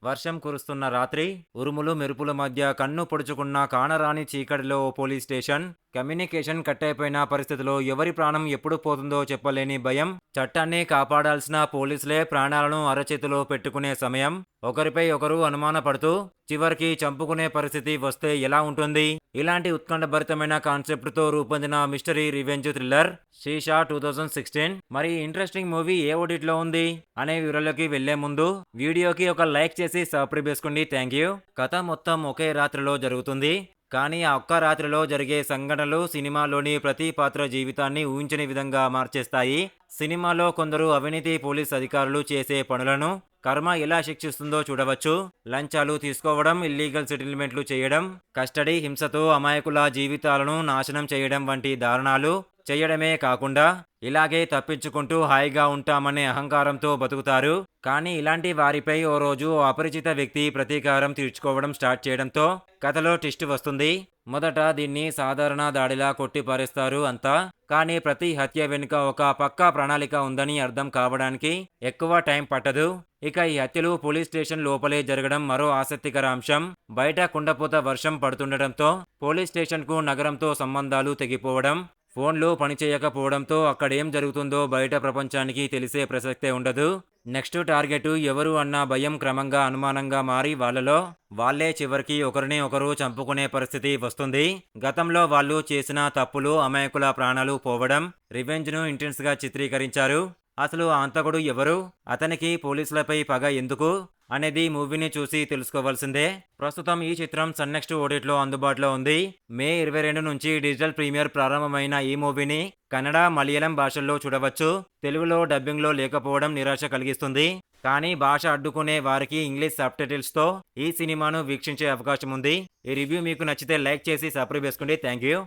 వర్షం కురుస్తున్న రాత్రి, ఉరుములు మెరుపుల మధ్య కన్ను పొడుచుకున్న కానరాని చీకటిలో ఓ పోలీస్ స్టేషన్. కమ్యూనికేషన్ కట్టయిపోయిన పరిస్థితిలో ఎవరి ప్రాణం ఎప్పుడు పోతుందో చెప్పలేని భయం. చట్టాన్ని కాపాడాల్సిన పోలీసులే ప్రాణాలను అరచేతిలో పెట్టుకునే సమయం. ఒకరిపై ఒకరు అనుమానపడుతూ చివరికి చంపుకునే పరిస్థితి వస్తే ఎలా ఉంటుంది? ఇలాంటి ఉత్కంఠభరితమైన కాన్సెప్ట్తో రూపొందిన మిస్టరీ రివెంజ్ థ్రిల్లర్ 'శీష' 2016. మరి ఇంట్రెస్టింగ్ మూవీ ఏ ఓటీటీలో ఉంది అనే వివరాలకి వెళ్లే ముందు వీడియోకి ఒక లైక్ చేసి సబ్స్క్రైబ్ చేసుకోండి. Thank you. కథ మొత్తం ఒకే రాత్రిలో జరుగుతుంది. కానీ ఆ ఒక్క రాత్రిలో జరిగే సంఘటనలు సినిమాలోని ప్రతి పాత్ర జీవితాన్ని ఊహించని విధంగా మార్చేస్తాయి. సినిమాలో కొందరు అవినీతి పోలీస్ అధికారులు చేసే పనులను కర్మ ఎలా శిక్షిస్తుందో చూడవచ్చు. లంచాలు తీసుకోవడం, ఇల్లీగల్ సెటిల్మెంట్లు చేయడం, కస్టడీ హింసతో అమాయకుల జీవితాలను నాశనం చేయడం వంటి దారుణాలు చేయడమే కాకుండా ఇలాగే తప్పించుకుంటూ హాయిగా ఉంటామనే అహంకారంతో బతుకుతారు. కానీ ఇలాంటి వారిపై ఓ రోజు ఓ అపరిచిత వ్యక్తి ప్రతీకారం తీర్చుకోవడం స్టార్ట్ చేయడంతో కథలో ట్విస్ట్ వస్తుంది. మొదట దీన్ని సాధారణ దాడిలా కొట్టిపారేస్తారు అంతా. కానీ ప్రతి హత్య వెనుక ఒక పక్కా ప్రణాళిక ఉందని అర్థం కావడానికి ఎక్కువ టైం పట్టదు. ఇక ఈ హత్యలు పోలీస్ స్టేషన్ లోపలే జరగడం మరో ఆసక్తికర అంశం. బయట కుండపోత వర్షం పడుతుండటంతో పోలీస్ స్టేషన్కు నగరంతో సంబంధాలు తెగిపోవడం, ఫోన్లు పనిచేయకపోవడంతో అక్కడేం జరుగుతుందో బయట ప్రపంచానికి తెలిసే ప్రసక్తే ఉండదు. నెక్స్ట్ టార్గెట్ ఎవరు అన్న భయం క్రమంగా అనుమానంగా మారి వాళ్ళలో వాళ్ళే చివరికి ఒకరిని ఒకరు చంపుకునే పరిస్థితి వస్తుంది. గతంలో వాళ్ళు చేసిన తప్పులు, అమాయకుల ప్రాణాలు పోవడం, రివెంజ్ను ఇంటెన్స్గా చిత్రీకరించారు. అసలు ఆ హంతకుడు ఎవరు? అతనికి పోలీసులపై పగ ఎందుకు అనేది మూవీని చూసి తెలుసుకోవాల్సిందే. ప్రస్తుతం ఈ చిత్రం సన్ నెక్స్ట్ ఓటీటీలో అందుబాటులో ఉంది. మే 22 నుంచి డిజిటల్ ప్రీమియర్ ప్రారంభమైన ఈ మూవీని కన్నడ, మలయాళం భాషల్లో చూడవచ్చు. తెలుగులో డబ్బింగ్లో లేకపోవడం నిరాశ కలిగిస్తుంది. కానీ భాష అడ్డుకునే వారికి ఇంగ్లీష్ సబ్‌టైటిల్స్తో ఈ సినిమాను వీక్షించే అవకాశం ఉంది. ఈ రివ్యూ మీకు నచ్చితే లైక్ చేసి సబ్స్క్రైబ్ చేసుకోండి. Thank you.